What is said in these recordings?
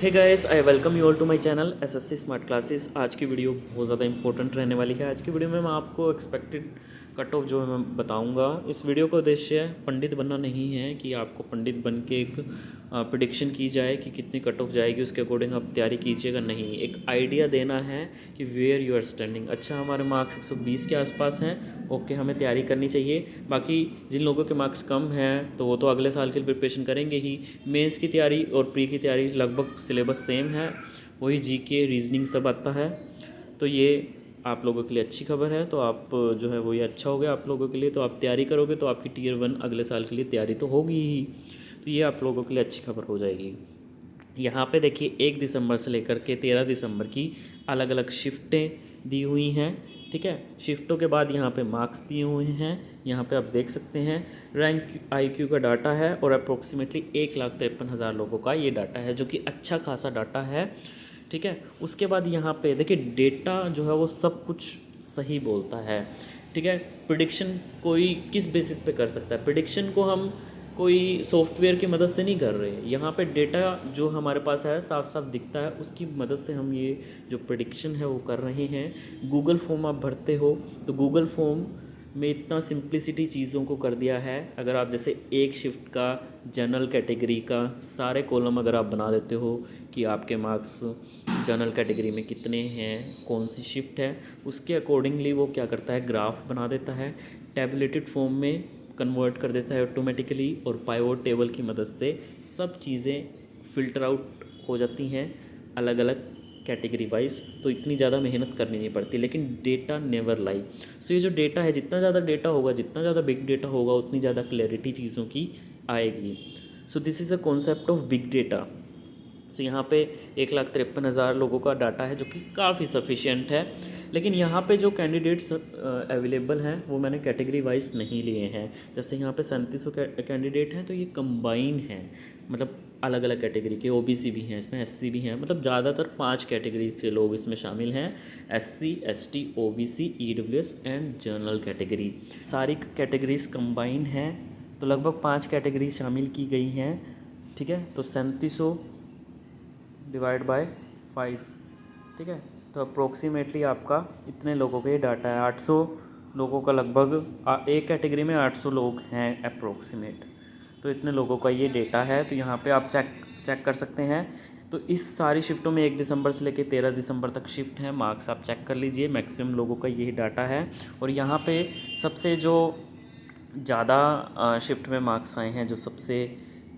Hey guys, I welcome you all to my channel SSC smart classes. आज की video बहुत ज़्यादा important रहने वाली है। आज की वीडियो में मैं आपको एक्सपेक्टेड कट ऑफ जो है मैं बताऊंगा। इस वीडियो का उद्देश्य पंडित बनना नहीं है कि आपको पंडित बन के एक प्रिडिक्शन की जाए कि कितनी कट ऑफ जाएगी, उसके अकॉर्डिंग आप तैयारी कीजिएगा। नहीं, एक आइडिया देना है कि वेयर यू आर स्टैंडिंग। अच्छा, हमारे मार्क्स 120 के आसपास हैं, ओके, हमें तैयारी करनी चाहिए। बाकी जिन लोगों के मार्क्स कम हैं तो वो तो अगले साल के लिए प्रिपरेशन करेंगे ही। मेंस की तैयारी और प्री की तैयारी लगभग सिलेबस सेम है, वही जीके रीजनिंग सब आता है। तो ये आप लोगों के लिए अच्छी खबर है। तो आप जो है वो ये अच्छा हो गया आप लोगों के लिए। तो आप तैयारी करोगे तो आपकी टियर 1 अगले साल के लिए तैयारी तो होगी ही। तो ये आप लोगों के लिए अच्छी खबर हो जाएगी। यहाँ पे देखिए 1 दिसंबर से लेकर के 13 दिसंबर की अलग अलग शिफ्टें दी हुई हैं। ठीक है, शिफ्टों के बाद यहाँ पे मार्क्स दिए हुए हैं। यहाँ पे आप देख सकते हैं रैंक IQ का डाटा है और अप्रोक्सीमेटली 1,53,000 लोगों का ये डाटा है, जो कि अच्छा खासा डाटा है। ठीक है, उसके बाद यहाँ पे देखिए डेटा जो है वो सब कुछ सही बोलता है। ठीक है, प्रिडिक्शन कोई किस बेसिस पे कर सकता है? प्रिडिक्शन को हम कोई सॉफ्टवेयर की मदद से नहीं कर रहे। यहाँ पे डेटा जो हमारे पास है साफ साफ दिखता है, उसकी मदद से हम ये जो प्रिडिक्शन है वो कर रहे हैं। गूगल फॉर्म आप भरते हो तो गूगल फॉर्म में इतना सिंप्लिसिटी चीज़ों को कर दिया है। अगर आप जैसे एक शिफ्ट का जनरल कैटेगरी का सारे कॉलम अगर आप बना देते हो कि आपके मार्क्स जनरल कैटेगरी में कितने हैं, कौन सी शिफ्ट है, उसके अकॉर्डिंगली वो क्या करता है, ग्राफ बना देता है, टैबुलेटेड फॉर्म में कन्वर्ट कर देता है ऑटोमेटिकली। और पाइवोट टेबल की मदद से सब चीज़ें फ़िल्टर आउट हो जाती हैं अलग अलग कैटेगरी वाइज। तो इतनी ज़्यादा मेहनत करनी नहीं पड़ती, लेकिन डेटा नेवर लाई। सो ये जो डेटा है, जितना ज़्यादा डेटा होगा, जितना ज़्यादा बिग डेटा होगा, उतनी ज़्यादा क्लैरिटी चीज़ों की आएगी। So this is a concept of big data. So यहाँ पे 1,53,000 लोगों का डाटा है, जो कि काफ़ी सफिशिएंट है। लेकिन यहाँ पे जो कैंडिडेट्स अवेलेबल हैं वो मैंने कैटेगरी वाइज नहीं लिए हैं। जैसे यहाँ पे 3700 कैंडिडेट हैं, तो ये कंबाइन हैं, मतलब अलग अलग कैटेगरी के। OBC भी हैं इसमें, SC भी हैं, मतलब ज़्यादातर 5 कैटेगरी के लोग इसमें शामिल हैं। SC ST OBC EWS and general category, सारी कैटेगरीज कंबाइन हैं। तो लगभग 5 कैटेगरी शामिल की गई हैं। ठीक है, तो 3700 डिवाइड बाय 5, ठीक है, तो अप्रोक्सीमेटली आपका इतने लोगों का ये डाटा है। 800 लोगों का लगभग, एक कैटेगरी में 800 लोग हैं अप्रोक्सीमेट। तो इतने लोगों का ये डेटा है। तो यहाँ पे आप चेक कर सकते हैं। तो इस सारी शिफ्टों में 1 दिसंबर से लेकर 13 दिसंबर तक शिफ्ट है। मार्क्स आप चेक कर लीजिए, मैक्सिमम लोगों का यही डाटा है। और यहाँ पे सबसे जो ज़्यादा शिफ्ट में मार्क्स आए हैं, जो सबसे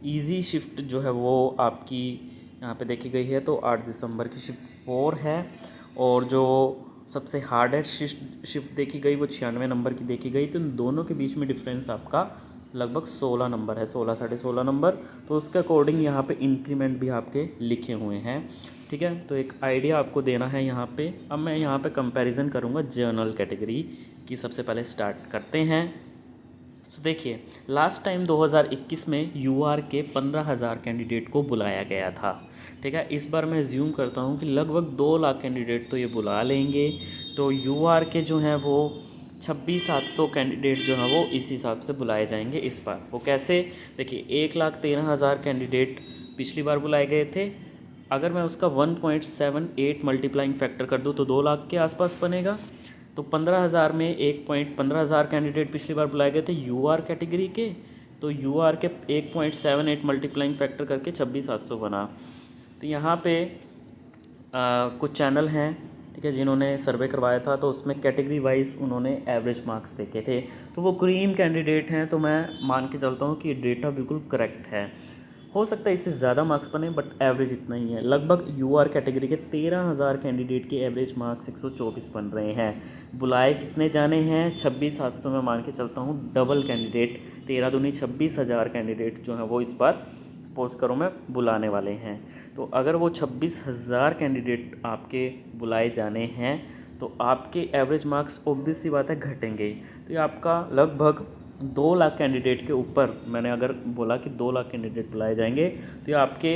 ईजी शिफ्ट जो है वो आपकी यहाँ पे देखी गई है, तो 8 दिसंबर की शिफ्ट 4 है। और जो सबसे हार्डेस्ट शिफ्ट देखी गई वो 96 नंबर की देखी गई। तो इन दोनों के बीच में डिफरेंस आपका लगभग 16 नंबर है, 16 साढ़े 16 नंबर। तो उसके अकॉर्डिंग यहाँ पे इंक्रीमेंट भी आपके लिखे हुए हैं। ठीक है, तो एक आइडिया आपको देना है यहाँ पे। अब मैं यहाँ पे कंपैरिजन करूँगा जनरल कैटेगरी की। सबसे पहले स्टार्ट करते हैं। सो देखिए, लास्ट टाइम 2021 में UR के 15,000 कैंडिडेट को बुलाया गया था। ठीक है, इस बार मैं ज्यूम करता हूँ कि लगभग 2 लाख कैंडिडेट तो ये बुला लेंगे। तो UR के जो हैं वो 26,700 कैंडिडेट जो हैं वो इस हिसाब से बुलाए जाएंगे इस बार। वो कैसे? देखिए, 1,13,000 कैंडिडेट पिछली बार बुलाए गए थे। अगर मैं उसका 1.78 मल्टीप्लाइंग फैक्टर कर दूँ तो 2 लाख के आसपास बनेगा। तो 15,000 में 1.15,000 कैंडिडेट पिछली बार बुलाए गए थे UR कैटेगरी के। तो UR के 1.78 मल्टीप्लाइंग फैक्टर करके 26,700 बना। तो यहाँ पे कुछ चैनल हैं, ठीक है, जिन्होंने सर्वे करवाया था, तो उसमें कैटेगरी वाइज उन्होंने एवरेज मार्क्स देखे थे। तो वो क्रीम कैंडिडेट हैं। तो मैं मान के चलता हूँ कि ये डेटा बिल्कुल करेक्ट है। हो सकता है इससे ज़्यादा मार्क्स बने, बट एवरेज इतना ही है। लगभग UR कैटेगरी के 13,000 कैंडिडेट के एवरेज मार्क्स 124 बन रहे हैं। बुलाए कितने जाने हैं? 26,700 में मान के चलता हूँ। डबल कैंडिडेट, 13 दूनी 26,000 कैंडिडेट जो हैं वो इस बार सपोज़ करो मैं बुलाने वाले हैं। तो अगर वो 26,000 कैंडिडेट आपके बुलाए जाने हैं तो आपके एवरेज मार्क्स ऑब्वियस सी बात है घटेंगे। तो ये आपका लगभग 2 लाख कैंडिडेट के ऊपर, मैंने अगर बोला कि 2 लाख कैंडिडेट बुलाए जाएंगे, तो ये आपके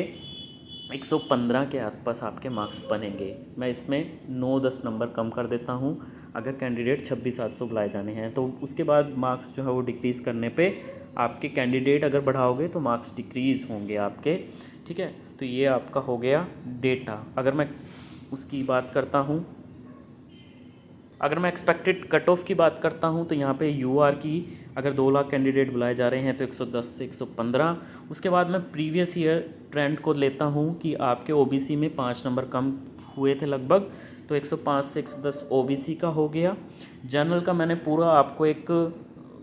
115 के आसपास आपके मार्क्स बनेंगे। मैं इसमें 9-10 नंबर कम कर देता हूँ। अगर कैंडिडेट 26,700 बुलाए जाने हैं तो उसके बाद मार्क्स जो है वो डिक्रीज़ करने पे आपके कैंडिडेट अगर बढ़ाओगे तो मार्क्स डिक्रीज़ होंगे आपके। ठीक है, तो ये आपका हो गया डेटा। अगर मैं उसकी बात करता हूँ, अगर मैं एक्सपेक्टेड कट ऑफ की बात करता हूँ तो यहाँ पे यूआर की अगर 2 लाख कैंडिडेट बुलाए जा रहे हैं तो 110 से 115। उसके बाद मैं प्रीवियस ईयर ट्रेंड को लेता हूँ कि आपके ओबीसी में 5 नंबर कम हुए थे लगभग, तो 105 से 110 ओबीसी का हो गया। जनरल का मैंने पूरा आपको एक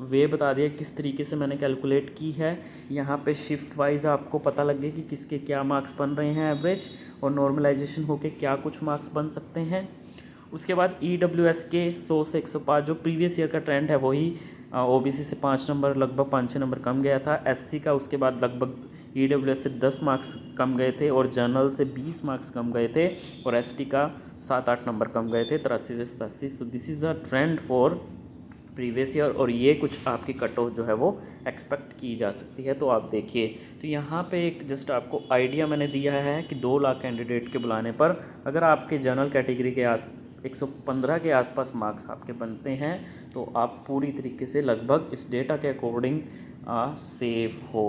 वे बता दिया किस तरीके से मैंने कैलकुलेट की है। यहाँ पे शिफ्ट वाइज आपको पता लगे कि किसके क्या मार्क्स बन रहे हैं एवरेज, और नॉर्मलाइजेशन होके क्या कुछ मार्क्स बन सकते हैं। उसके बाद EWS के 100 से 105 जो प्रीवियस ईयर का ट्रेंड है वही, ओबीसी से 5 नंबर लगभग 5-6 नंबर कम गया था। एससी का उसके बाद लगभग EWS से 10 मार्क्स कम गए थे और जनरल से 20 मार्क्स कम गए थे, और एसटी का 7-8 नंबर कम गए थे, 83 से 87। सो this is the trend for previous year, और ये कुछ आपकी कट ऑफ जो है वो एक्सपेक्ट की जा सकती है। तो आप देखिए, तो यहाँ पे एक जस्ट आपको आइडिया मैंने दिया है कि 2 लाख कैंडिडेट के बुलाने पर अगर आपके जनरल कैटेगरी के 115 के आसपास मार्क्स आपके बनते हैं तो आप पूरी तरीके से लगभग इस डेटा के अकॉर्डिंग सेफ हो।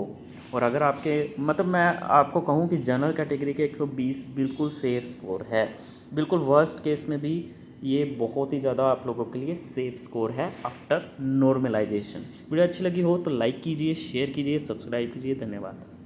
और अगर आपके मतलब मैं आपको कहूँ कि जनरल कैटेगरी के 120 बिल्कुल सेफ स्कोर है, बिल्कुल वर्स्ट केस में भी ये बहुत ही ज़्यादा आप लोगों के लिए सेफ स्कोर है आफ्टर नॉर्मलाइजेशन। वीडियो अच्छी लगी हो तो लाइक कीजिए, शेयर कीजिए, सब्सक्राइब कीजिए। धन्यवाद।